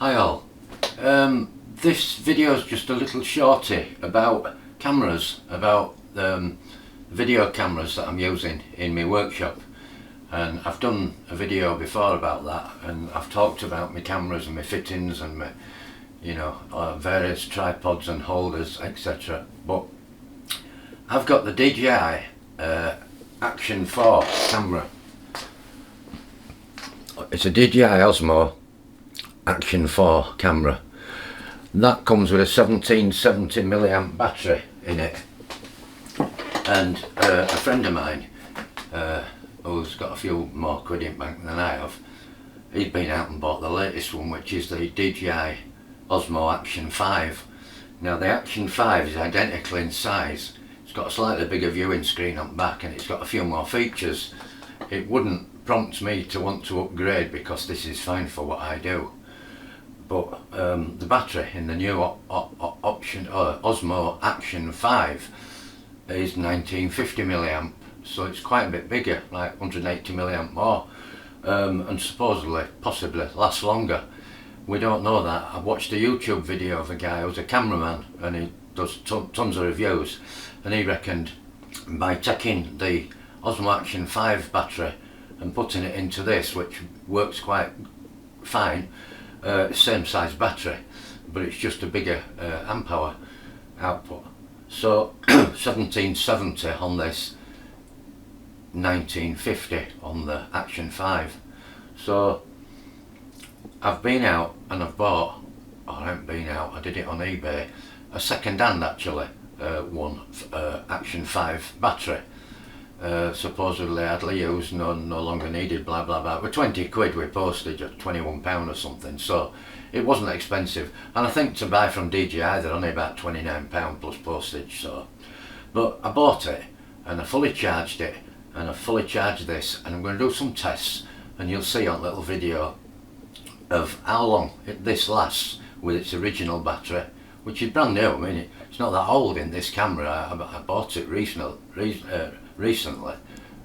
Hi all. This video is just a little shorty about cameras, about video cameras that I'm using in my workshop. And I've done a video before about that, and I've talked about my cameras and my fittings and my, various tripods and holders, etc. But I've got the DJI Action 4 camera. It's a DJI Osmo Action 4 camera. That comes with a 1770 milliamp battery in it, and a friend of mine who's got a few more quid in bank than I have, he's been out and bought the latest one, which is the DJI Osmo Action 5. Now the Action 5 is identical in size. It's got a slightly bigger viewing screen on the back, and it's got a few more features. It wouldn't prompt me to want to upgrade because this is fine for what I do. But the battery in the new Osmo Action 5 is 1950 milliamp, so it's quite a bit bigger, like 180 milliamp more, and supposedly, possibly lasts longer. We don't know that. I watched a YouTube video of a guy who's a cameraman, and he does tons of reviews, and he reckoned by taking the Osmo Action 5 battery and putting it into this, which works quite fine, same size battery, but it's just a bigger amp hour output. So 1770 on this, 1950 on the Action 5. So I've been out and I've bought, or I haven't been out, I did it on eBay, a second hand actually, one Action 5 battery. Supposedly hardly used, no longer needed, blah blah blah. With 20 quid with postage, or £21 or something, so it wasn't expensive. And I think to buy from DJI they're only about £29 plus postage. So, but I bought it and I fully charged it, and I fully charged this, and I'm going to do some tests, and you'll see on a little video of how long this lasts with its original battery, which is brand new. I mean, it's not that old in this camera. I bought it recently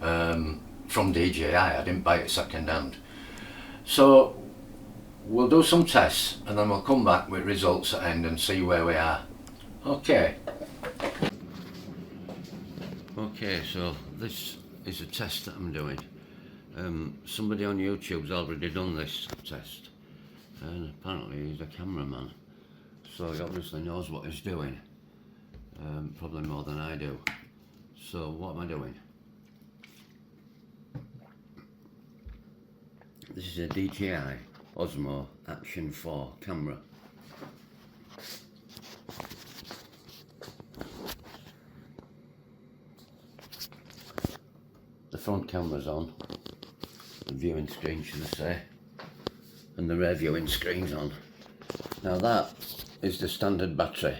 from DJI. I didn't buy it second hand. So we'll do some tests and then we'll come back with results at the end and see where we are. Okay, so this is a test that I'm doing. Somebody on YouTube's already done this test, and apparently he's a cameraman, so he obviously knows what he's doing, probably more than I do. So what am I doing? This is a DJI Osmo Action 4 camera. The front camera's on, the viewing screen should I say, and the rear viewing screen's on. Now that is the standard battery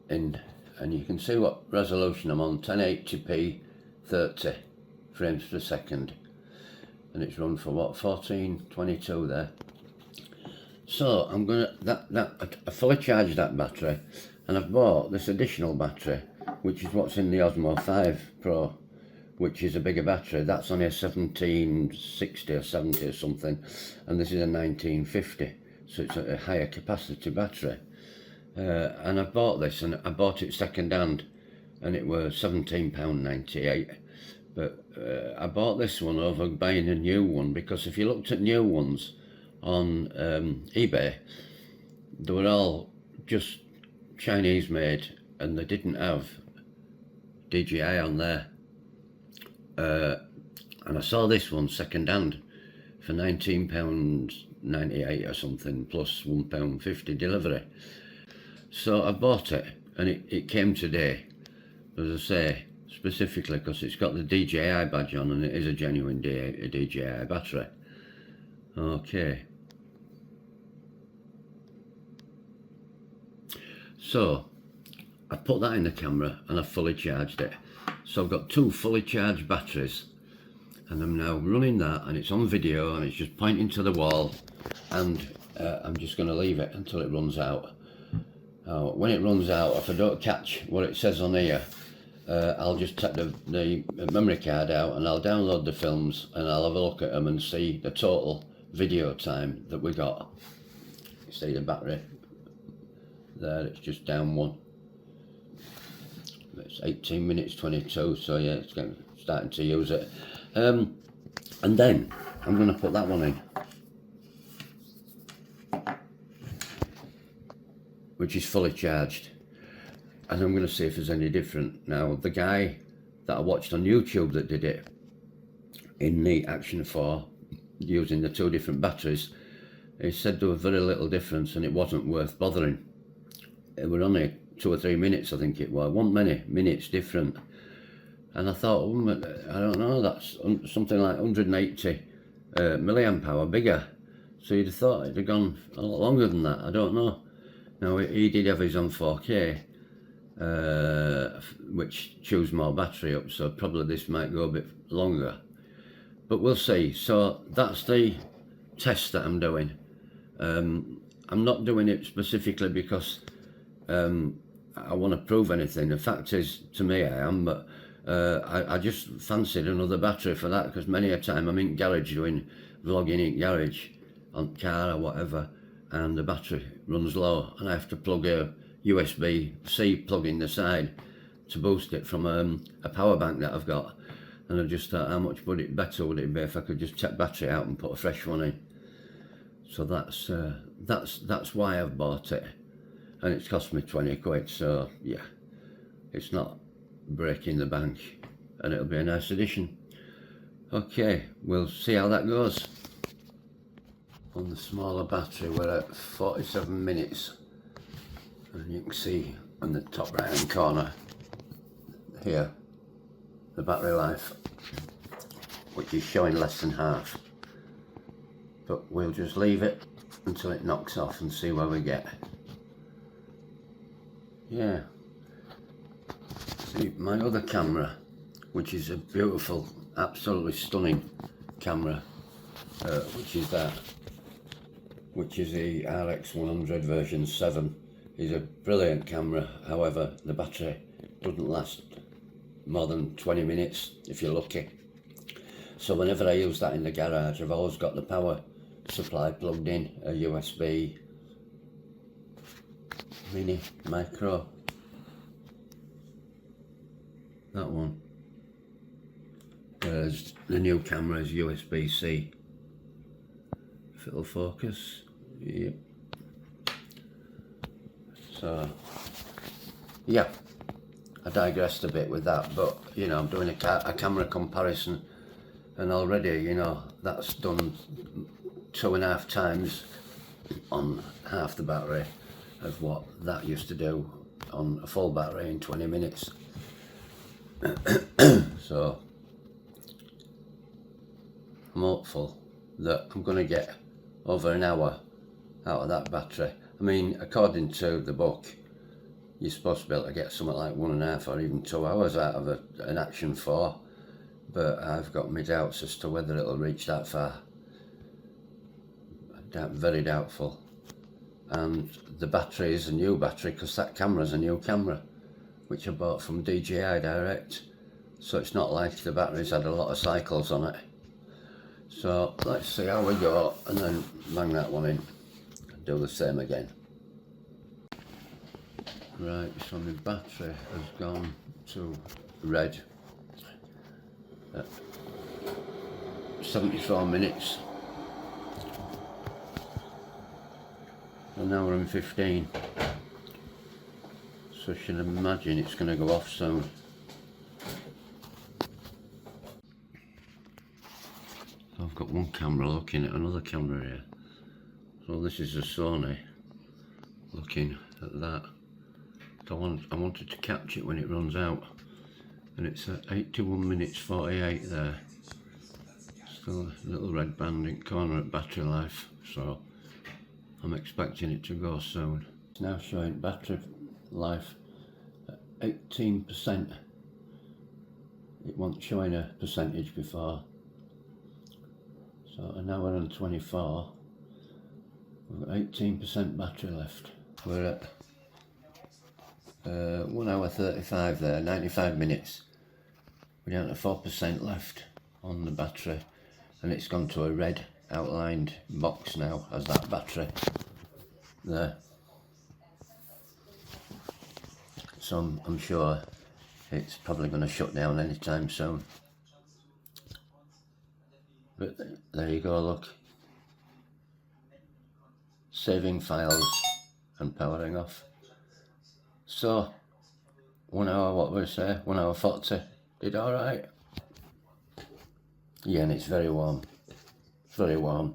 in, and you can see what resolution I'm on, 1080p 30 frames per second, and it's run for what, 1422 there. So I'm gonna I fully charged that battery, and I've bought this additional battery, which is what's in the Osmo 5 Pro, which is a bigger battery. That's only a 1760 or 70 or something, and this is a 1950, so it's a higher capacity battery. And I bought this, and I bought it second hand, and it was £17.98. But I bought this one over buying a new one, because if you looked at new ones on eBay, they were all just Chinese made, and they didn't have DJI on there. And I saw this one second hand for £19.98 or something, plus £1.50 delivery. So I bought it, and it came today, as I say, specifically because it's got the DJI badge on, and it is a genuine DJI battery. Okay. So I've put that in the camera and I've fully charged it. So I've got two fully charged batteries, and I'm now running that, and it's on video, and it's just pointing to the wall, and I'm just going to leave it until it runs out. When it runs out, if I don't catch what it says on here, I'll just take the memory card out, and I'll download the films, and I'll have a look at them and see the total video time that we got. see the battery there, it's just down one. It's 18 minutes 22, so yeah, it's starting to use it. And then I'm going to put that one in, which is fully charged, and I'm going to see if there's any different. Now, the guy that I watched on YouTube that did it in the Action 4 using the two different batteries, he said there was very little difference and it wasn't worth bothering. It was only 2 or 3 minutes, I think it was, wasn't many minutes different. And I thought, I don't know, that's something like 180 milliamp hour bigger. So you'd have thought it'd have gone a lot longer than that, I don't know. Now, he did have his on 4K, which chews more battery up, so probably this might go a bit longer. But we'll see. So that's the test that I'm doing. I'm not doing it specifically because I want to prove anything. The fact is, to me I am, but I just fancied another battery for that, because many a time I'm in garage doing vlogging in garage on car or whatever, and the battery runs low and I have to plug a USB-C plug in the side to boost it from a power bank that I've got. And I just thought, how much better would it be if I could just take battery out and put a fresh one in? So that's why I've bought it, and it's cost me 20 quid. So yeah, it's not breaking the bank, and it'll be a nice addition. Okay, we'll see how that goes. On the smaller battery, we're at 47 minutes, and you can see on the top right hand corner here the battery life, which is showing less than half, but we'll just leave it until it knocks off and see where we get. Yeah, see, my other camera, which is a beautiful, absolutely stunning camera, which is the RX100 version 7, is a brilliant camera. However, the battery doesn't last more than 20 minutes if you're lucky. So whenever I use that in the garage, I've always got the power supply plugged in, a USB mini micro, that one, whereas the new camera is USB-C. If it'll focus, yep. So yeah, I digressed a bit with that, but you know, I'm doing a camera comparison, and already, you know, that's done 2.5 times on half the battery of what that used to do on a full battery in 20 minutes. So I'm hopeful that I'm going to get over an hour out of that battery. I mean, according to the book, you're supposed to be able to get something like 1.5 or even 2 hours out of an Action 4, but I've got my doubts as to whether it'll reach that far. Very doubtful. And the battery is a new battery, because that camera's a new camera, which I bought from DJI direct, so it's not like the battery's had a lot of cycles on it. So let's see how we go, and then bang that one in and do the same again. Right, so my battery has gone to red at 74 minutes, and now we're in 15, so you should imagine it's going to go off soon. I've got one camera looking at another camera here, so this is a Sony looking at that. So I wanted to catch it when it runs out, and it's at 81 minutes 48 there. Still a little red band in corner at battery life, so I'm expecting it to go soon. It's now showing battery life at 18%. It wasn't showing a percentage before. So now we're on 24. We've got 18% battery left. We're at 1 hour 35 there, 95 minutes. We're down to 4% left on the battery, and it's gone to a red outlined box now as that battery. there. So I'm sure it's probably going to shut down anytime soon. But there you go, look. Saving files and powering off. So 1 hour, what would I say, 1 hour 40, did alright. Yeah, and it's very warm, very warm.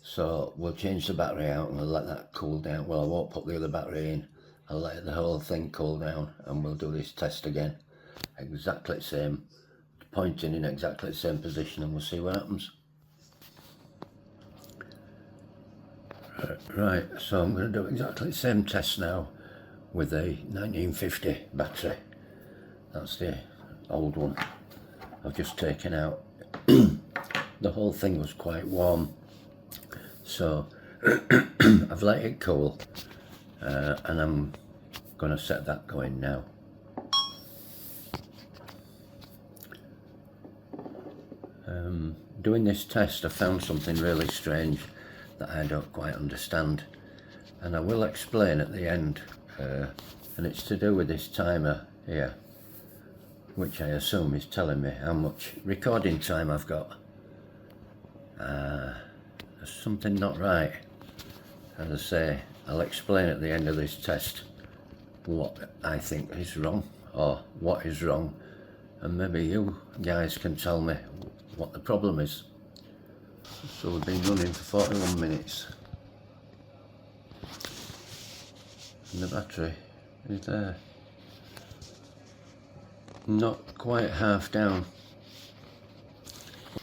So we'll change the battery out and we'll let that cool down. Well, I won't put the other battery in. I'll let the whole thing cool down and we'll do this test again. Exactly the same, pointing in exactly the same position, and we'll see what happens. Right, so I'm going to do exactly the same test now with the 1950 battery. That's the old one I've just taken out. The whole thing was quite warm, so I've let it cool, and I'm going to set that going now. Doing this test, I found something really strange that I don't quite understand, and I will explain at the end, and it's to do with this timer here, which I assume is telling me how much recording time I've got. There's something not right. As I say, I'll explain at the end of this test what I think is wrong, or what is wrong, and maybe you guys can tell me what the problem is. So we've been running for 41 minutes and the battery is there, not quite half down.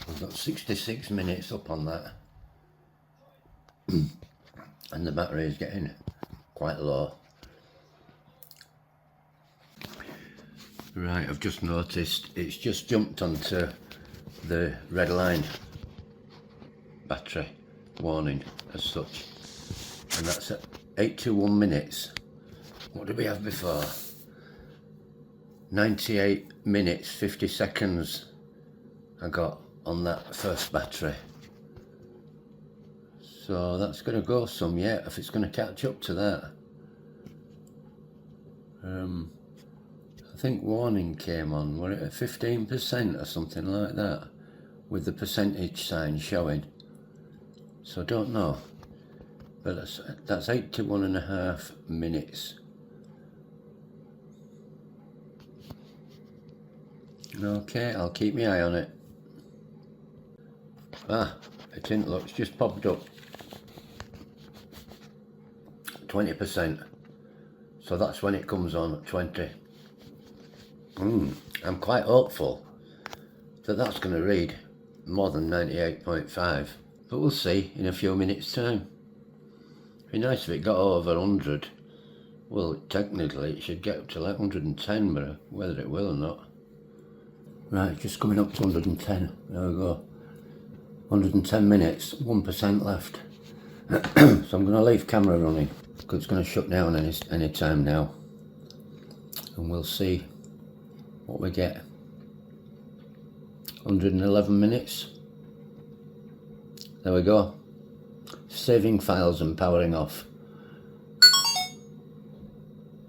We've got 66 minutes up on that and the battery is getting quite low. Right, I've just noticed it's just jumped onto the red line battery warning as such, and that's at 81 minutes. What did we have before? 98 minutes 50 seconds I got on that first battery, so that's going to go some yet if it's going to catch up to that. I think warning came on, were it at 15% or something like that, with the percentage sign showing, so I don't know, but that's 81.5 minutes. Okay, I'll keep my eye on it. It didn't look, it's just popped up 20%, so that's when it comes on at 20. I'm quite hopeful that that's going to read more than 98.5, but we'll see in a few minutes time. It'd be nice if it got over 100. Well, technically it should get up to like 110, but whether it will or not. Right, just coming up to 110, there we go. 110 minutes, 1% left. So I'm going to leave camera running because it's going to shut down any time now, and we'll see what we get. 111 minutes. There we go. Saving files and powering off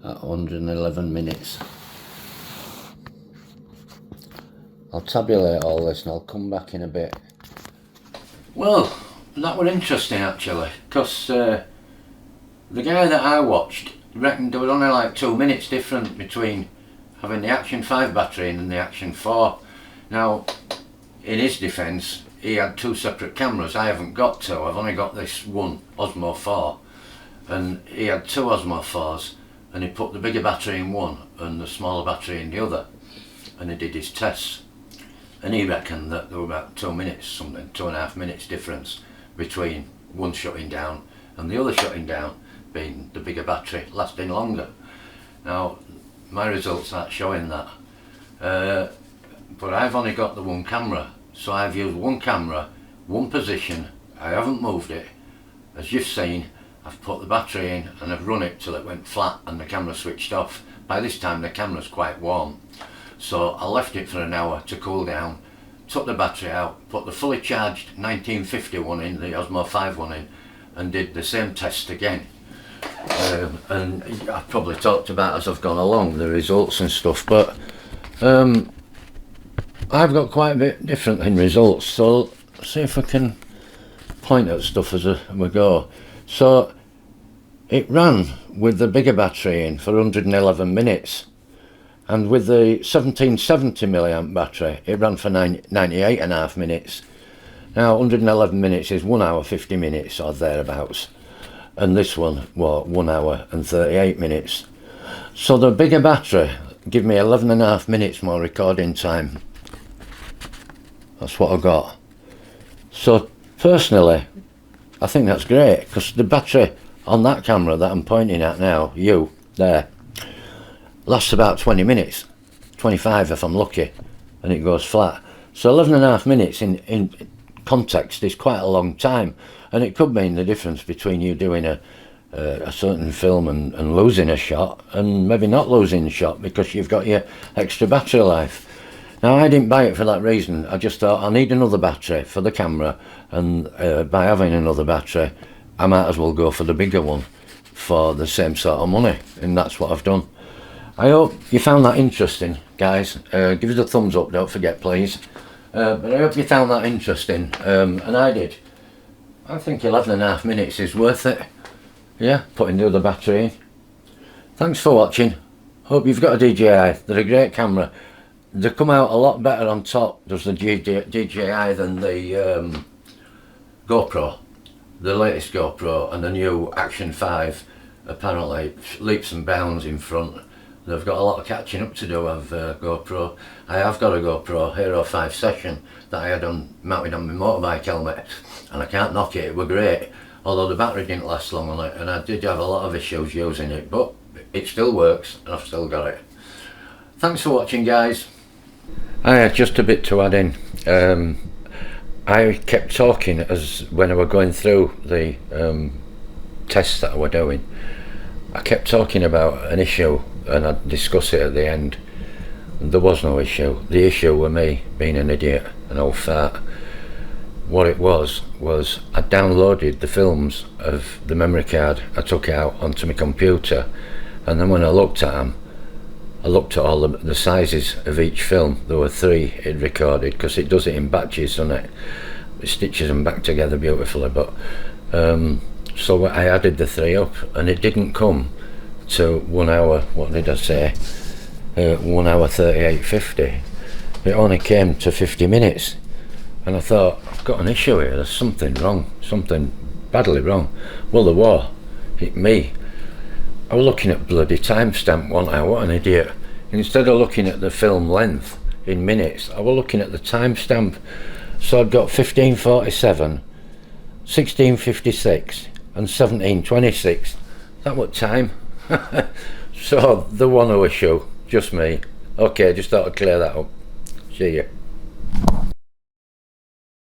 at 111 minutes. I'll tabulate all this and I'll come back in a bit. Well, that was interesting actually, because the guy that I watched reckoned there was only like 2 minutes different between having the Action 5 battery in and the Action 4. Now, in his defence, he had 2 separate cameras. I haven't got 2, I've only got this one Osmo 4. And he had 2 Osmo 4s, and he put the bigger battery in one and the smaller battery in the other. And he did his tests. And he reckoned that there were about 2 minutes, something, 2.5 minutes difference between one shutting down and the other shutting down, being the bigger battery lasting longer. Now, my results aren't showing that, but I've only got the one camera, so I've used one camera, one position, I haven't moved it. As you've seen, I've put the battery in and I've run it till it went flat and the camera switched off. By this time the camera's quite warm, so I left it for an hour to cool down, took the battery out, put the fully charged 1950 one in, the Osmo 5 one in, and did the same test again. and I've probably talked about as I've gone along the results and stuff, but I've got quite a bit different in results, so see if I can point at stuff as we go. So it ran with the bigger battery in for 111 minutes, and with the 1770 milliamp battery it ran for 98.5 minutes. Now 111 minutes is 1 hour 50 minutes or thereabouts, and this one was 1 hour and 38 minutes. So the bigger battery give me 11.5 minutes more recording time. That's what I got. So personally I think that's great, because the battery on that camera that I'm pointing at now, you there, lasts about 20 minutes, 25 if I'm lucky, and it goes flat. So 11.5 minutes in context is quite a long time, and it could mean the difference between you doing a certain film and losing a shot, and maybe not losing a shot because you've got your extra battery life. Now I didn't buy it for that reason. I just thought I need another battery for the camera, and by having another battery I might as well go for the bigger one for the same sort of money, and that's what I've done. I hope you found that interesting, guys. Give us a thumbs up, don't forget, please. But I hope you found that interesting, and I did. I think 11.5 minutes is worth it. Yeah, putting the other battery in. Thanks for watching. Hope you've got a DJI. They're a great camera. They come out a lot better on top, does the DJI, than the GoPro. The latest GoPro and the new Action 5 apparently leaps and bounds in front. They've got a lot of catching up to do of GoPro. I have got a GoPro Hero 5 Session that I had mounted on my motorbike helmet, and I can't knock it, it were great. Although the battery didn't last long on it, and I did have a lot of issues using it, but it still works and I've still got it. Thanks for watching, guys. Just a bit to add in. I kept talking as when I were going through the tests that I were doing. I kept talking about an issue, and I'd discuss it at the end. There was no issue. The issue was me being an idiot, an old fart. What it was I downloaded the films of the memory card. I took it out onto my computer, and then when I looked at them, I looked at all the sizes of each film. There were 3 it recorded, because it does it in batches, doesn't it? It stitches them back together beautifully. But so I added the 3 up, and it didn't come to 1 hour, what did I say, 1 hour 38.50. It only came to 50 minutes, and I thought, I've got an issue here, there's something wrong, something badly wrong. Well, there was. Me, I was looking at bloody timestamp, wasn't I? What an idiot. Instead of looking at the film length in minutes, I was looking at the timestamp. So I'd got 1547, 1656 and 1726. That what time? So there was no issue, just me. Okay, just thought I'd clear that up. See ya.